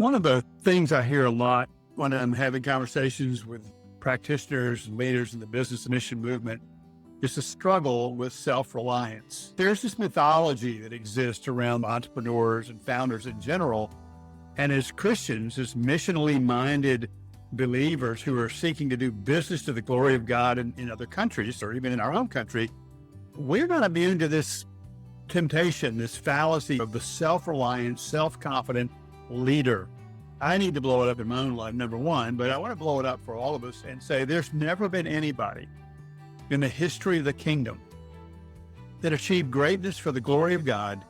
One of the things I hear a lot when I'm having conversations with practitioners and leaders in the business and mission movement is the struggle with self-reliance. There's this mythology that exists around entrepreneurs and founders in general. And as Christians, as missionally minded believers who are seeking to do business to the glory of God in other countries, or even in our own country, we're not immune to this temptation, this fallacy of the self-reliant, self-confident leader. I need to blow it up in my own life, number one, but I want to blow it up for all of us and say there's never been anybody in the history of the kingdom that achieved greatness for the glory of God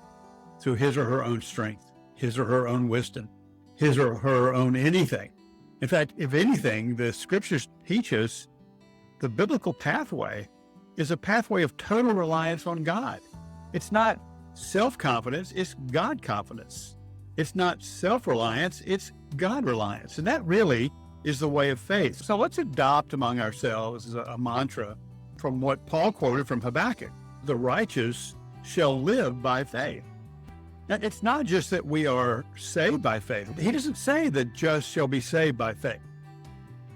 through his or her own strength, his or her own wisdom, his or her own anything. In fact, if anything, the scriptures teach us the biblical pathway is a pathway of total reliance on God. It's not self-confidence, it's God-confidence. It's not self-reliance, it's God-reliance. And that really is the way of faith. So let's adopt among ourselves a mantra from what Paul quoted from Habakkuk. The righteous shall live by faith. Now, it's not just that we are saved by faith. He doesn't say the just shall be saved by faith.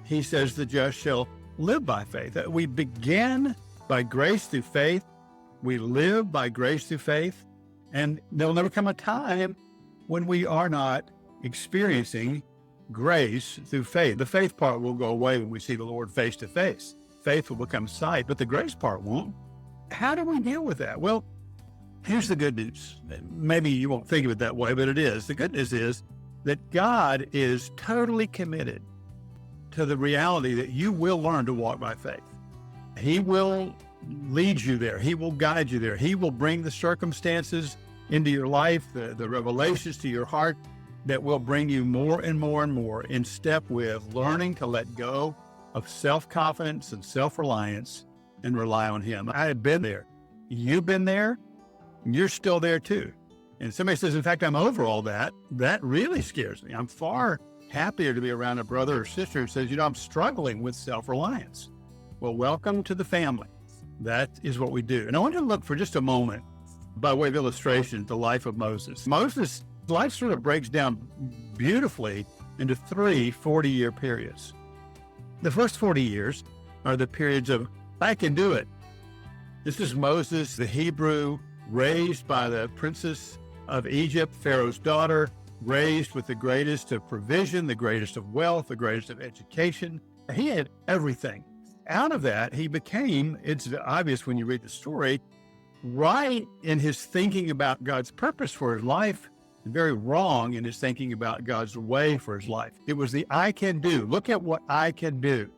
He says the just shall live by faith. That we begin by grace through faith. We live by grace through faith. And there'll never come a time when we are not experiencing grace through faith. The faith part will go away when we see the Lord face to face. Faith will become sight, but the grace part won't. How do we deal with that? Well, here's the good news. Maybe you won't think of it that way, but it is. The good news is that God is totally committed to the reality that you will learn to walk by faith. He will lead you there. He will guide you there. He will bring the circumstances into your life, the revelations to your heart that will bring you more and more and more in step with learning to let go of self-confidence and self-reliance and rely on him. I have been there. You've been there. You're still there too. And somebody says, in fact, I'm over all that. That really scares me. I'm far happier to be around a brother or sister who says, I'm struggling with self-reliance. Well, welcome to the family. That is what we do. And I want to look for just a moment, by way of illustration, the life of Moses. Moses' life sort of breaks down beautifully into 3 40-year periods. The first 40 years are the periods of, I can do it. This is Moses, the Hebrew, raised by the princess of Egypt, Pharaoh's daughter, raised with the greatest of provision, the greatest of wealth, the greatest of education. He had everything. Out of that, he became, it's obvious when you read the story, right in his thinking about God's purpose for his life, and very wrong in his thinking about God's way for his life. It was the I can do. Look at what I can do.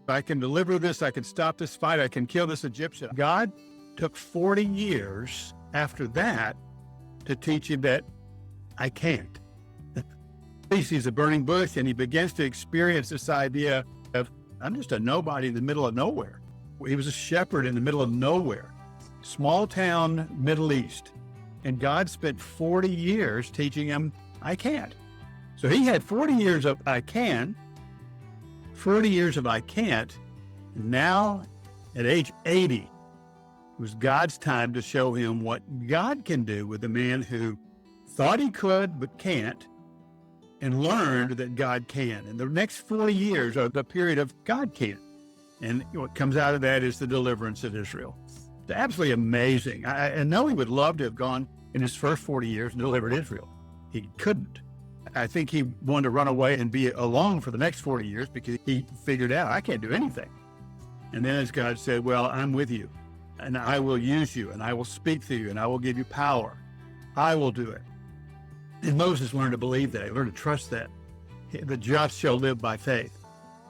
I can deliver this. I can stop this fight. I can kill this Egyptian. God took 40 years after that to teach him that I can't. He sees a burning bush and he begins to experience this idea of, I'm just a nobody in the middle of nowhere. He was a shepherd in the middle of nowhere, small town, Middle East. And God spent 40 years teaching him, I can't. So he had 40 years of I can, 40 years of I can't. Now at age 80, it was God's time to show him what God can do with a man who thought he could but can't, and learned that God can. And the next 40 years are the period of God can. And what comes out of that is the deliverance of Israel. It's absolutely amazing. I know he would love to have gone in his first 40 years and delivered Israel. He couldn't. I think he wanted to run away and be alone for the next 40 years because he figured out, I can't do anything. And then as God said, well, I'm with you and I will use you and I will speak to you and I will give you power. I will do it. And Moses learned to believe that. He learned to trust that. The just shall live by faith.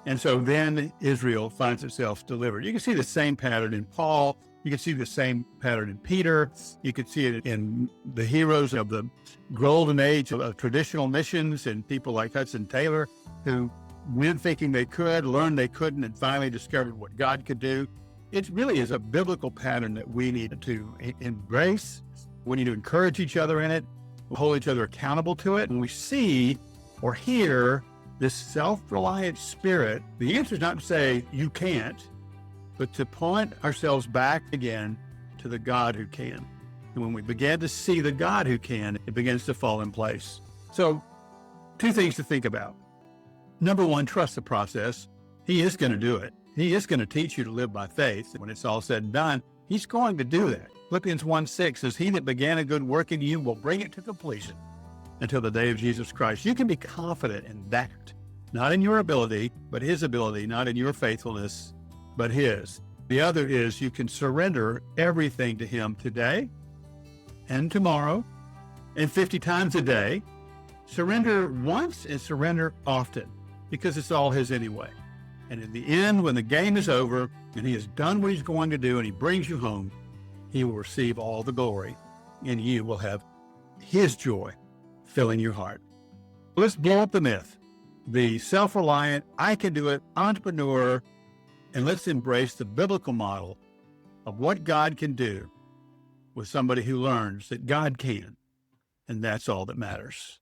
And so then Israel finds itself delivered. You can see the same pattern in Paul. You can see the same pattern in Peter. You can see it in the heroes of the golden age of traditional missions and people like Hudson Taylor, who went thinking they could, learned they couldn't, and finally discovered what God could do. It really is a biblical pattern that we need to embrace. We need to encourage each other in it, hold each other accountable to it. When we see or hear this self-reliant spirit, the answer is not to say you can't, but to point ourselves back again to the God who can. And when we begin to see the God who can, it begins to fall in place. So Two things to think about. Number one, trust the process. He is going to do it. He is going to teach you to live by faith. When it's all said and done, he's going to do that. Philippians 1:6 says, he that began a good work in you will bring it to completion until the day of Jesus Christ. You can be confident in that, not in your ability, but his ability, not in your faithfulness, but his. The other is you can surrender everything to him today and tomorrow and 50 times a day. Surrender once and surrender often, because it's all his anyway. And in the end, when the game is over and he has done what he's going to do and he brings you home, he will receive all the glory and you will have his joy filling your heart. Let's blow up the myth. The self-reliant, I can do it entrepreneur, and let's embrace the biblical model of what God can do with somebody who learns that God can, and that's all that matters.